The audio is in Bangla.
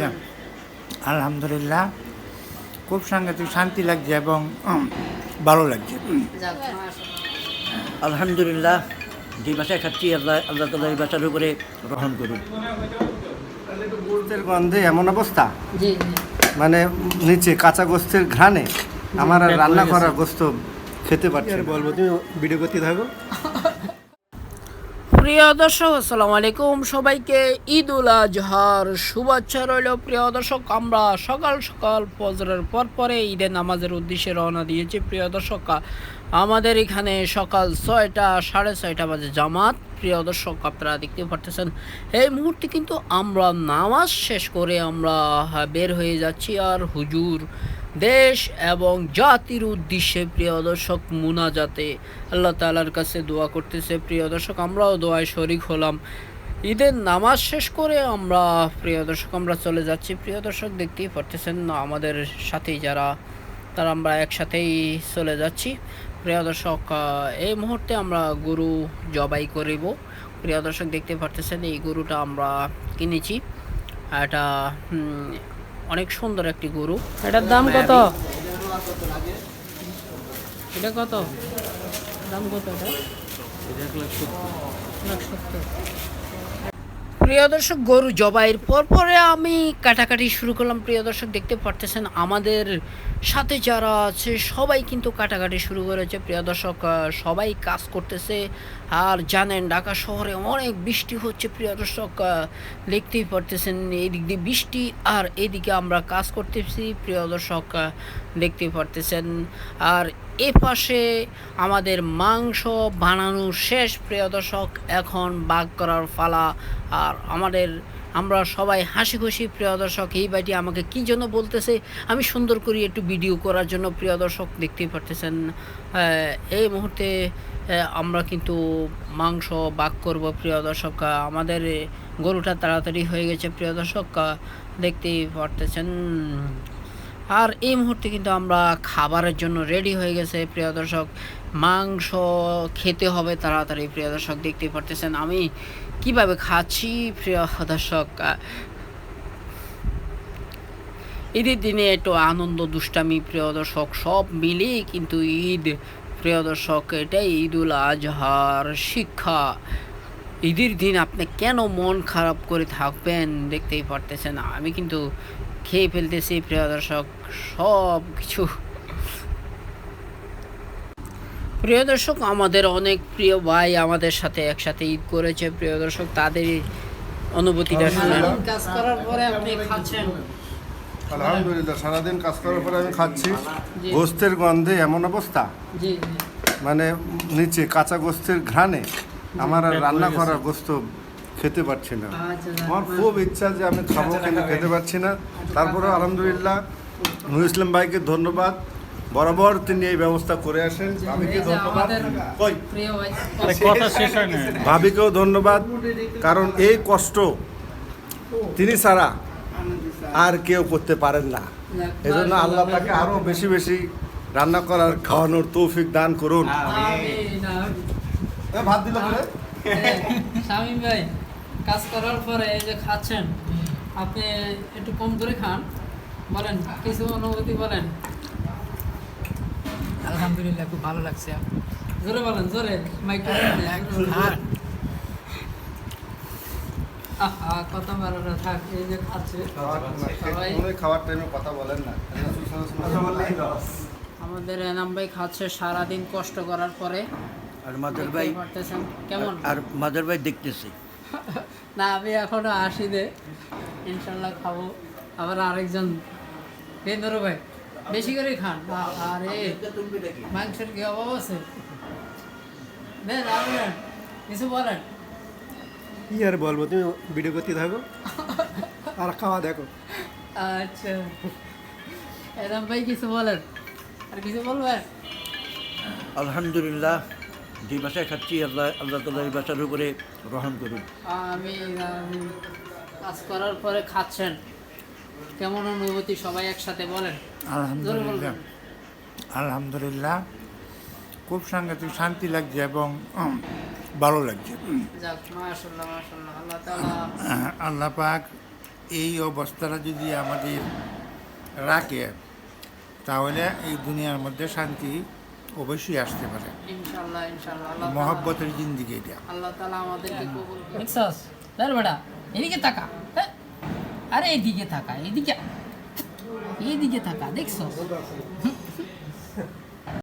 আলহামদুলিল্লাহ আলহামদুলিল্লাহ খুব সাংঘাতিক শান্তি লাগছে এবং ভালো লাগছে। আলহামদুলিল্লাহ যে বাসায় খাচ্ছি আল্লাহ আল্লাহ তাআলা এই বাসার উপরে রহম করুন। গোস্তের গন্ধে এমন অবস্থা, মানে নিচে কাঁচা গোস্তের ঘ্রাণে আমার আর রান্না করা গোস্ত খেতে পারছি না। বলবো তুমি ভিডিও করতে থাকো। প্রিয় দর্শক আসসালামু আলাইকুম, সবাইকে ঈদ উল আজহার শুভেচ্ছা রইল। প্রিয় দর্শক, আমরা সকাল সকাল ফজরের পরে ঈদের নামাজের উদ্দেশ্যে রওনা দিয়েছি। প্রিয় দর্শক, আমাদের এখানে সকাল 6টা 6:30 বাজে জামাত। প্রিয় দর্শক, আপনারা দেখতে পারতেছেন এই মুহূর্তে কিন্তু আমরা নামাজ শেষ করে আমরা বের হয়ে যাচ্ছি আর হুজুর দেশ এবং জাতির উদ্দেশ্যে প্রিয় দর্শক মুনাজাতে আল্লাহ তাআলার কাছে দোয়া করতেছে। প্রিয় দর্শক, আমরাও দোয়ায় শরিক হলাম। ঈদের নামাজ শেষ করে আমরা প্রিয় দর্শক আমরা চলে যাচ্ছি। প্রিয় দর্শক, দেখতেই পারতেছেন আমাদের সাথেই যারা তারা আমরা একসাথেই চলে যাচ্ছি। প্রিয় দর্শক, এই মুহূর্তে আমরা গরু জবাই করিব। প্রিয় দর্শক, দেখতে পারতেছেন এই গরুটা আমরা কিনেছি। এটা অনেক সুন্দর একটি গরু। এটার দাম কত? এটা কত দাম? কত এটা? 1,70,000। প্রিয় দর্শক, গরু জবাইয়ের পরে আমি কাটাকাটি শুরু করলাম। প্রিয় দর্শক, দেখতে পারতেছেন আমাদের সাথে যারা আছে সবাই কিন্তু কাটাকাটি শুরু করেছে। প্রিয় দর্শক, সবাই কাজ করতেছে। আর জানেন ঢাকা শহরে অনেক বৃষ্টি হচ্ছে। প্রিয় দর্শক, দেখতেই পারতেছেন এদিক দিয়ে বৃষ্টি আর এদিকে আমরা কাজ করতেছি। প্রিয় দর্শক, দেখতেই পারতেছেন। আর এ পাশে আমাদের মাংস বানানো শেষ। প্রিয় দর্শক, এখন বাগ করার পালা। আর আমরা সবাই হাসি খুশি। প্রিয় দর্শক, এই ভাইটি আমাকে কী জন্য বলতেছে আমি সুন্দর করে একটু ভিডিও করার জন্য। প্রিয় দর্শক, দেখতেই পারতেছেন এই মুহূর্তে আমরা কিন্তু মাংস বাগ করব। প্রিয় দর্শক, আমাদের গরুটা তাড়াতাড়ি হয়ে গেছে। প্রিয় দর্শক, দেখতেই পারতেছেন। আর এই মুহূর্তে কিন্তু আমরা খাবারের জন্য রেডি হয়ে গেছে। প্রিয় দর্শক, মাংস খেতে হবে তাড়াতাড়ি। প্রিয় দর্শক, দেখতেই পারতেছেন আমি কিভাবে খাচ্ছি। প্রিয় দর্শক, ঈদের দিনে একটু আনন্দ দুষ্টামি প্রিয় দর্শক সব মিলিয়ে কিন্তু ঈদ। প্রিয় দর্শক, এটাই ঈদ উল আজহার শিক্ষা। ঈদের দিন আপনি কেন মন খারাপ করে থাকবেন? দেখতেই পারতেছেন আমি কিন্তু খেয়ে ফেলতেছি। প্রিয় দর্শক, সব কিছু। প্রিয় দর্শক, আমাদের অনেক প্রিয় ভাই আমাদের সাথে একসাথে ঈদ করেছে। প্রিয় দর্শক, তাদের অনুভূতিটা শুনেন। কাজ করার পরে আপনি খাচ্ছেন? আলহামদুলিল্লাহ, সারাদিন কাজ করার পরে আমি খাচ্ছি। গোস্তের গন্ধে এমন অবস্থা, মানে নিচে কাঁচা গোস্তের ঘ্রাণে আমার আর রান্না করা গোস্ত খেতে পারছি না। আমার খুব ইচ্ছা যে আমি খাবো, কিন্তু খেতে পারছি না। তারপরে আলহামদুলিল্লাহ নুর ইসলাম ভাইকে ধন্যবাদ, বরাবর তিনি এই ব্যবস্থা করে আসেন। ভাবিকে ধন্যবাদ, ভাবিকেও ধন্যবাদ, কারণ এই কষ্ট তিনি ছাড়া আর কেউ করতে পারেন না। এই জন্য আল্লাহ তাকে আরো বেশি বেশি রান্না করার খাওয়ানোর তৌফিক দান করুন। ভাত দিল শামীম ভাই, কাজ করার পরে এই যে খাচ্ছেন, আপনি একটু কম করে খান। বলেন কিছু অনুভূতি বলেন। আলহামদুলিল্লাহ, খুব ভালো লাগছে। জোরে বলেন, জোরে মাইক্রো। কথা বলাটা থাক, এই যে খাচ্ছে খাওয়ার টাইমে কথা বলেন না। আমাদের এনাম ভাই খাচ্ছে সারাদিন কষ্ট করার পরে। আর মাদার ভাই কেমন? আর মাদার ভাই দেখতেছি না, আমি এখনো আসি দে, ইনশাল্লাহ খাবো। আবার আরেকজন বেন্দর ভাই বেশি করে খান। আর মাংসের কি অভাব আছে? কিছু বলেন। কি আর বলবো, তুমি ভিডিও করতে থাকো আর খাওয়া দেখো। আচ্ছা, এরম ভাই কিছু বলেন, আর কিছু বলবেন? আলহামদুলিল্লাহ যে বাসায় খাচ্ছি আল্লাহ আল্লাহ তাআলা এই বাসার উপরে রহম করুন। আমি কাজ করার পরে খাচ্ছেন, কেমন অনুভূতি সবাই একসাথে বলেন। আলহামদুলিল্লাহ আলহামদুলিল্লাহ খুব সাংঘাতিক শান্তি লাগছে এবং ভালো লাগছে। যাক, মাশাআল্লাহ মাশাআল্লাহ। আল্লাহ তাআলা আল্লাহ পাক এই অবস্থাটা যদি আমাদের রাখে তাহলে এই দুনিয়ার মধ্যে শান্তি অবশ্যই আসতে পারে। ইনশাআল্লাহ ইনশাআল্লাহ আল্লাহ মহব্বতের জিন্দিগি এটা। আল্লাহ তাআলা আমাদেরকে কবুল করুন। দেখছস দাঁড় বেটা, এদিকে তাকা, হ্যাঁ? আরে এদিকে তাকা, এদিকে তাকা, দেখছস?